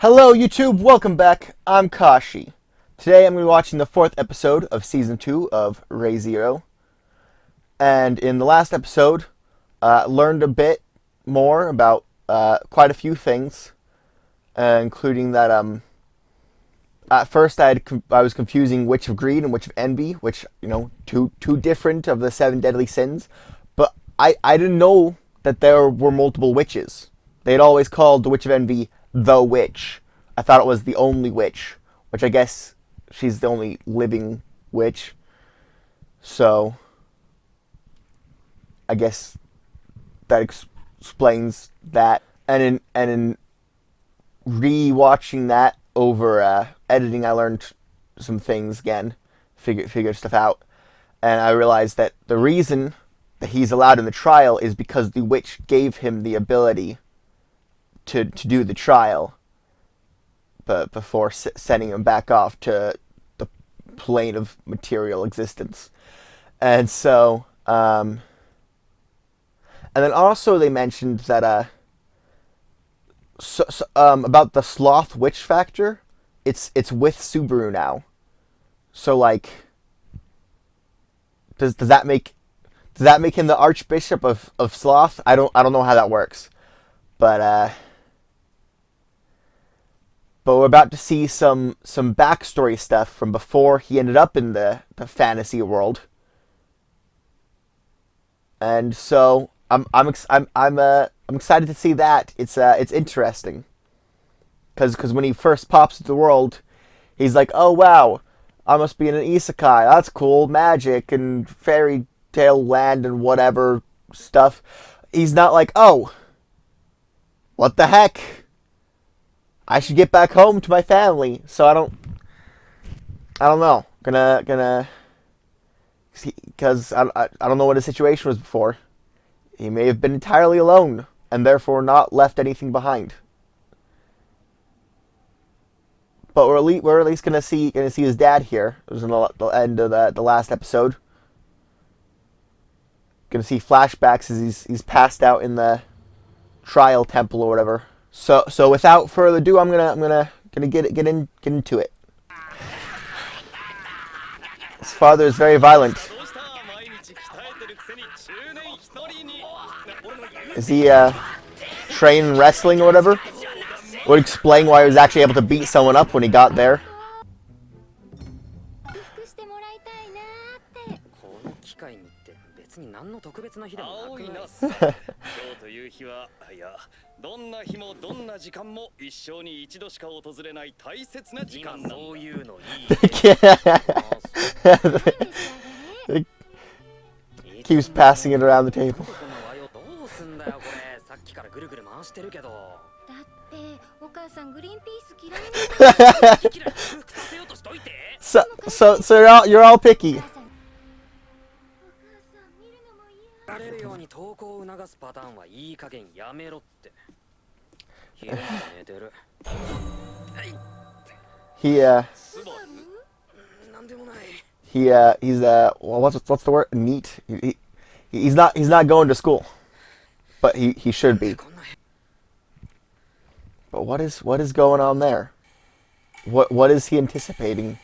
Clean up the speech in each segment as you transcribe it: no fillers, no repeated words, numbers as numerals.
Hello YouTube, welcome back. I'm Kashi. Today I'm going to be watching the 4th episode of Season 2 of Ray Zero. And in the last episode, learned a bit more about quite a few things, including that at first I was confusing Witch of Greed and Witch of Envy, which, two different of the 7 deadly sins. But I didn't know that there were multiple witches. They'd always called the Witch of Envy the witch. I thought it was the only witch, which I guess she's the only living witch. So I guess that explains that. And in re-watching that over editing, I learned some things again, figured stuff out, and I realized that the reason that he's allowed in the trial is because the witch gave him the ability to do the trial, but before sending him back off to the plane of material existence. And so, and then also they mentioned that about the sloth witch factor. It's with Subaru now. So like, does that make him the Archbishop of Sloth? I don't know how that works, but we're about to see some backstory stuff from before he ended up in the fantasy world, and so I'm excited to see that. It's interesting, because when he first pops into the world, he's like, oh wow, I must be in an isekai. That's cool, magic and fairy tale land and whatever stuff. He's not like, oh, what the heck? I should get back home to my family. So I don't know. Gonna, because I don't know what his situation was before. He may have been entirely alone and therefore not left anything behind. But we're at least gonna see his dad here. It was in the end of the last episode. Gonna see flashbacks as he's passed out in the trial temple or whatever. So without further ado, I'm gonna get into it. His father is very violent. Is he trained wrestling or whatever? Would explain why he was actually able to beat someone up when he got there. Keeps passing it around the table. So you're all picky. He's well, what's the word? Neat. He's not going to school, but he should be. But what is going on there? What is he anticipating?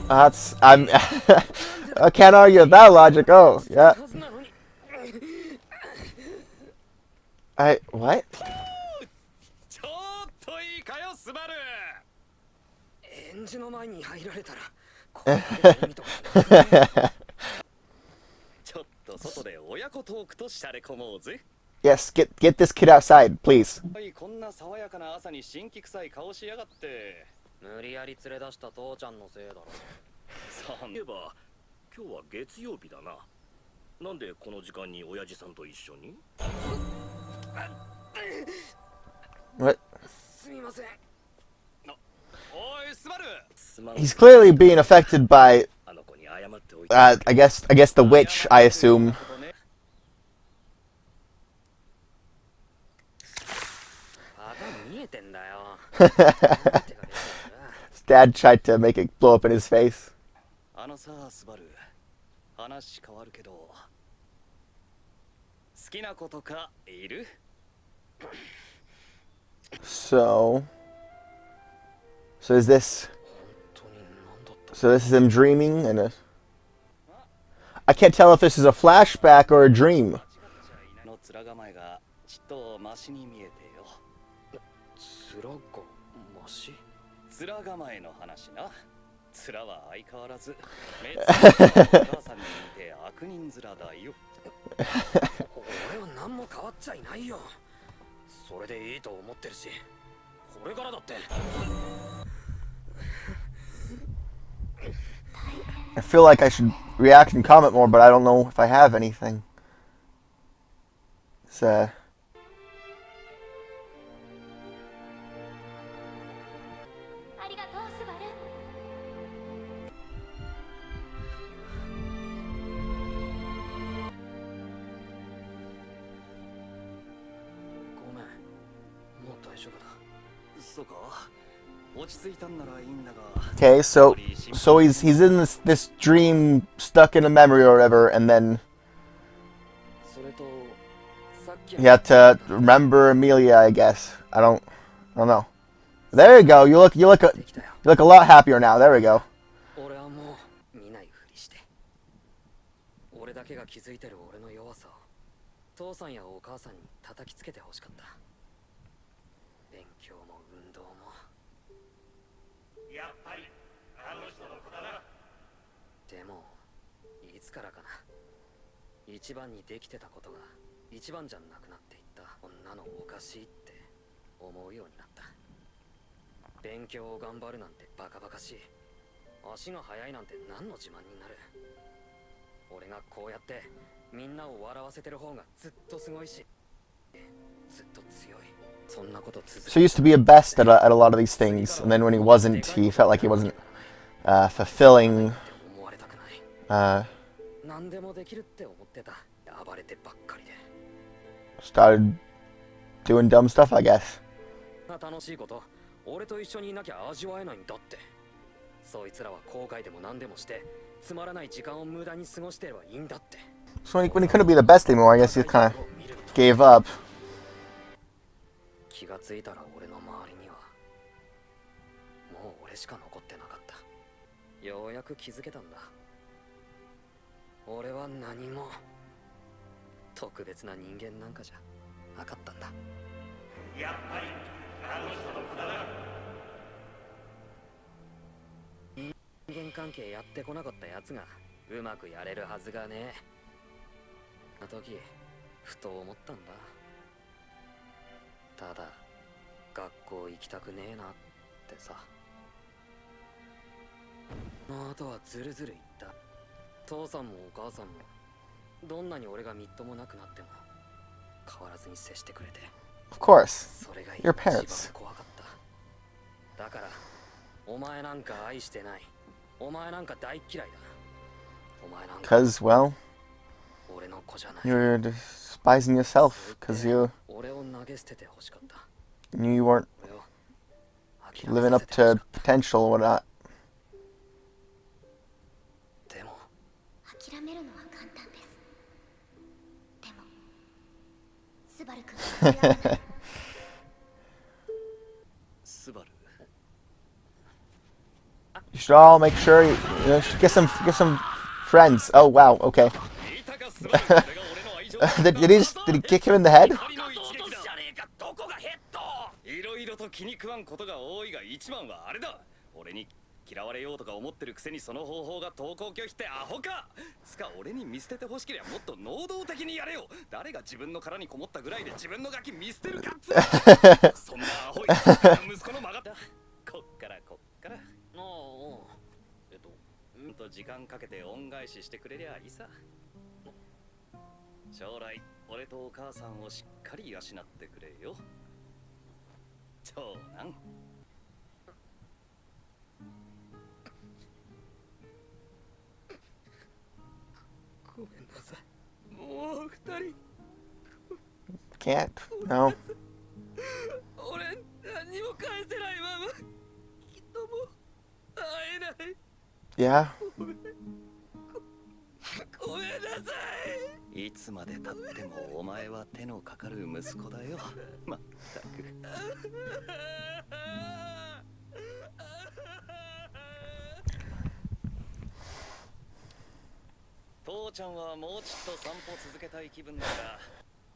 I can't argue with that logic. Oh, yeah. What? Yes, get this kid outside, please. What? He's clearly being affected by I guess the witch, I assume. His dad tried to make it blow up in his face. のさ、スバル。話変わるけど。好きな子とかいる？ So is this? So this is him dreaming, and I can't tell if this is a flashback or a dream. の面構えがちっとマシに見えてよ。面がマシ？面構えの話な。面は相変わらず目つきがお母さんに似て悪人面だよ。俺は何も変わっちゃいないよ。それでいいと思ってるし、これからだって。I feel like I should react and comment more, but I don't know if I have anything. It's Okay, so he's in this dream, stuck in a memory or whatever, and then he had to remember Amelia, I guess. I don't know. There you go. You look a lot happier now. There we go. 俺だけが気づいてる俺の弱さを父さんやお母さんに叩きつけてほしかった。勉強も運動もやっぱりあの人の子だな。でもいつからかな、一番にできてたことが一番じゃなくなっていった女のおかしいって思うようになった。勉強を頑張るなんてバカバカしい。足が速いなんて何の自慢になる。俺がこうやってみんなを笑わせてる方がずっとすごいし、ずっと強い。そんなこと続け So he used to be a best at a lot of these things, and then when he wasn't, he felt like he wasn't fulfilling. 何でもできるって思ってた。暴れてばっかりで。Started doing dumb stuff, I guess. 楽しいこと、俺と一緒にいなきゃ味わえないんだって。そいつらは後悔でも何でもして、つまらない時間を無駄に過ごしてればいいんだって。So when he couldn't be the best anymore, I guess he kind of gave up. 気がついたら俺の周りにはもう俺しか残ってなかった。ようやく気づけたんだ。俺は何も特別な人間なんかじゃなかったんだ。やっぱりあの人の子だな。人間関係やってこなかったやつがうまくやれるはずがねえ。あの時ふと思ったんだ。ただ学校行きたくねえなってさ。あとはずるずる言った。父さんもお母さんもどんなに俺がみっともなくなっても変わらずに接してくれて。Of course, それが your 一番 parents. 怖かった。だからお前なんか愛してない。お前なんか大嫌いだ。お前なんか Because, well, 俺の子じゃない。 you're despising yourself because you 俺を投げ捨ててほしかった。 knew you weren't 俺を諦め living さ up せてほし to かった。 potential or whatnot. でも諦めるのは簡単です。でもスバル君は諦めない。スバル You should all make sure you should get some friends. Oh wow, okay. did he kick him in the head? いろいろと気に食わんことが多いが一番はあれだ。俺に嫌われようとか思ってるくせにその方法が登校拒否ってアホか。つか俺に見捨ててほしけりゃもっと能動的にやれよ。誰が自分の殻にこもったぐらいで自分のガキ見捨てるかっつそんなアホい息子の曲がったこっから時間かけて恩返ししてくれりゃいいさ。将来俺とお母さんをしっかり養ってくれよ長男。ごめんなさい。もう二人 Can't. No. 俺何も返せないままきっともう会えない。 Yeah. つまで経ってもお前は手のかかる息子だよ。まったく。父ちゃんはもうちょっと散歩続けたい気分だから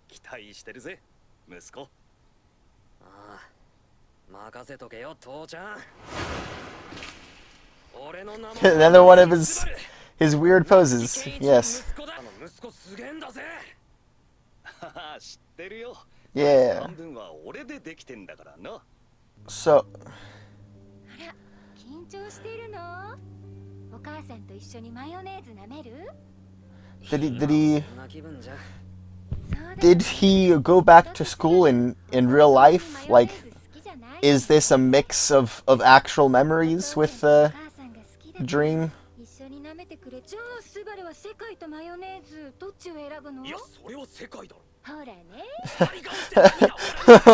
期待してるぜ、息子。ああ、任せとけよ父ちゃん。俺の名前 Another one of his weird poses. Yes. 息子すげえんだぜ。知ってるよ。 Yeah. 半分は俺でできてんだからな。 So あら、緊張してるの？お母さんと一緒にマヨネーズ舐める？ そんな気分じゃ。did he go back to school in real life? Like, is this a mix of actual memories with dream? 一緒に舐めてくれ。じゃあスバルは世界とマヨネーズどっちを選ぶの？いや、それは世界だろ。ほらね。二人顔して何が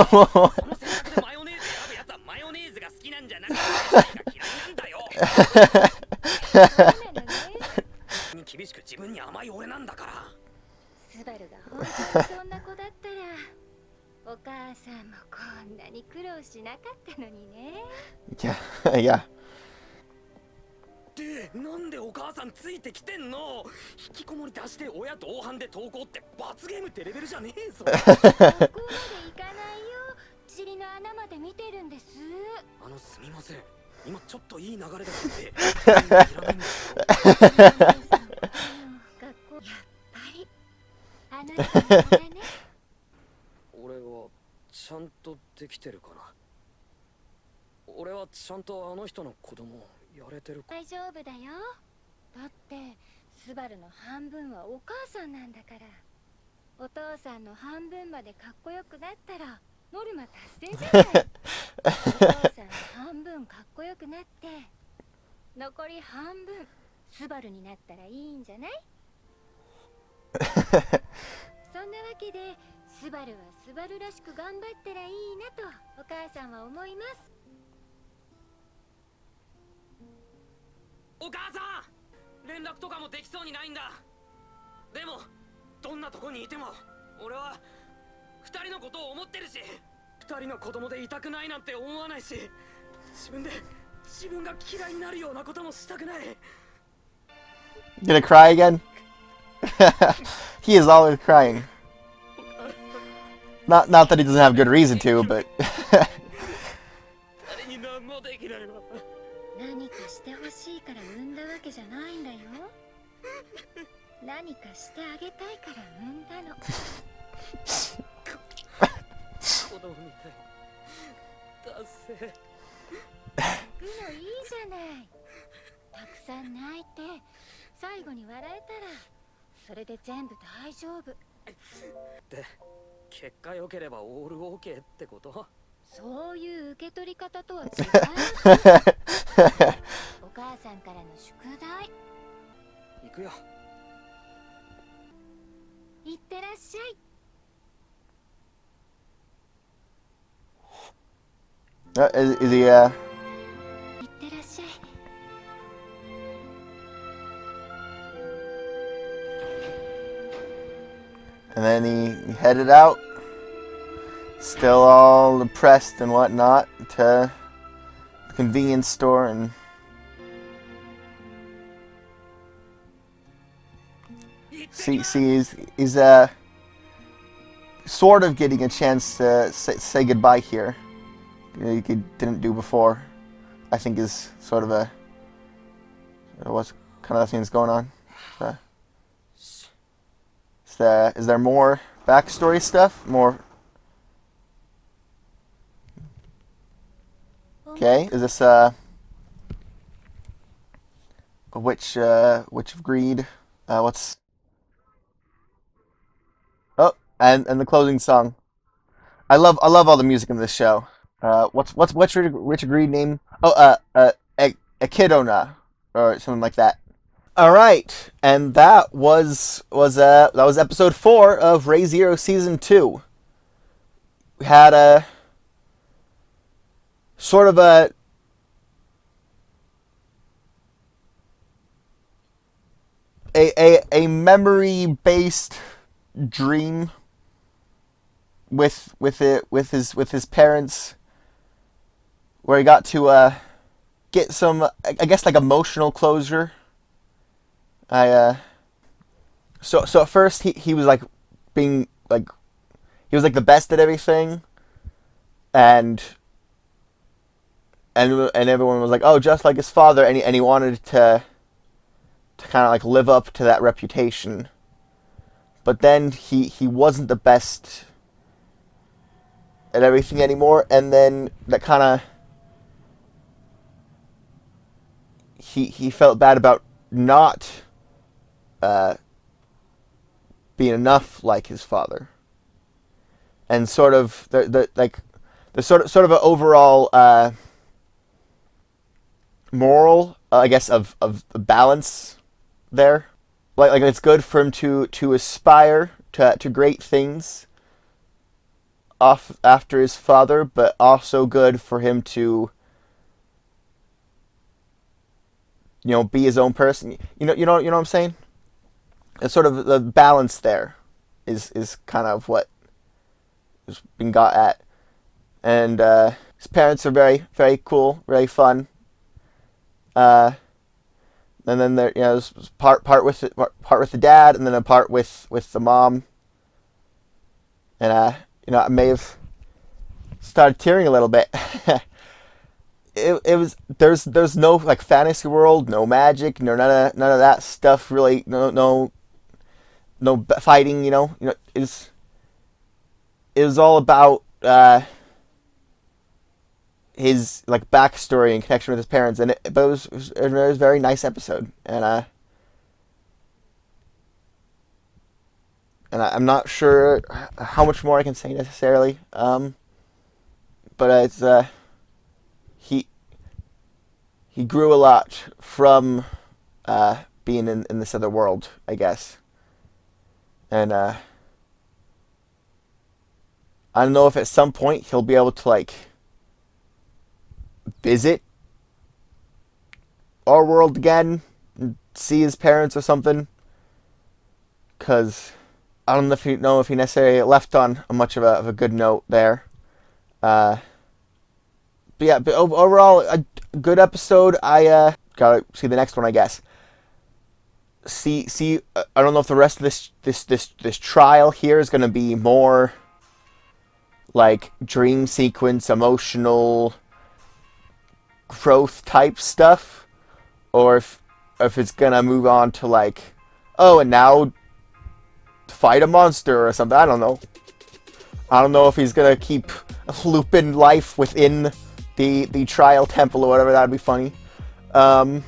その選択でマヨネーズ選ぶやつはマヨネーズが好きなんじゃなくて世界が嫌いなんだよ。そうなのね。厳しく自分に甘い俺なんだから。スバルが本当にそんな子だったらお母さんもこんなに苦労しなかったのにね。Yeah, yeah. で、なんでお母さんついてきてんの？引きこもり出して親同伴で登校って罰ゲームってレベルじゃねえぞ。ここまで行かないよ。尻の穴まで見てるんです。すみません。今ちょっといい流れだって。いらないんですよ。学校やっぱりあの人の子だね。俺はちゃんとできてるかな。俺はちゃんとあの人の子供をやれてるか。大丈夫だよ。だってスバルの半分はお母さんなんだから。お父さんの半分までかっこよくなったらノルマ達成じゃない。お父さんの半分かっこよくなって残り半分スバルになったらいいんじゃない？そんなわけでスバルはスバルらしく頑張ったらいいなとお母さんは思います。お母さん、連絡とかもできそうにないんだ。でもどんなとこにいても俺は二人のことを思ってるし、二人の子供でいたくないなんて思わないし、自分が嫌いになるようなこともしたくない。 Gonna cry again? He is always crying. Not that he doesn't have good reason to, but 誰に何もできないわ。何かしてほしいから産んだわけじゃないんだよ。何かしてあげたいから産んだの。子供みたい。達成。泣くのいいじゃない。たくさん泣いて最後に笑えたらそれで全部大丈夫。で、結果良ければオールオーケーってこと？そういう受け取り方とは違います。お母さんからの宿題。行くよ。いってらっしゃい。is he いってらっしゃい。and then he headed out, still all depressed and whatnot, to the convenience store and see he's sort of getting a chance to say goodbye here. He didn't do before. I think is sort of what's kind of things going on. Is there more backstory stuff? More? Okay, is this Witch of Greed? What's? Oh, and the closing song. I love all the music in this show. What's Witch of Greed name? Oh, Echidna or something like that. All right, and that was episode 4 of Ray Zero season 2. We had a sort of a memory based dream with his parents, where he got to get some, I guess, like emotional closure. So at first he was like being like, he was like the best at everything, and everyone was like, oh, just like his father, and he wanted to kind of like live up to that reputation. But then he wasn't the best at everything anymore, and then that kind of, he felt bad about not being enough like his father, and sort of the sort of an overall moral, I guess, of the balance there. Like it's good for him to aspire to great things after his father, but also good for him to, be his own person. You know what I'm saying? It's sort of the balance there is kind of what has been got at. And his parents are very, very cool, very fun. And then there, there's part with the dad, and then a part with the mom. And I may have started tearing a little bit. It was, there's no like fantasy world, no magic, none of that stuff really. No fighting. It was all about his like backstory and connection with his parents, but it was a very nice episode, and I'm not sure how much more I can say necessarily, but it's he grew a lot from being in this other world, I guess, and I don't know if at some point he'll be able to like visit our world again and see his parents or something, because I don't know if he necessarily left on much of a good note there. But overall, a good episode. I gotta see the next one, I guess. See. I don't know if the rest of this trial here is gonna be more like dream sequence, emotional growth type stuff, or if it's gonna move on to like, oh, and now fight a monster or something. I don't know if he's gonna keep looping life within the trial temple or whatever. That'd be funny. I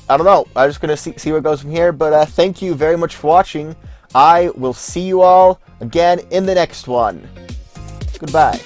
don't know. I'm just gonna see where it goes from here. But thank you very much for watching. I will see you all again in the next one. Goodbye.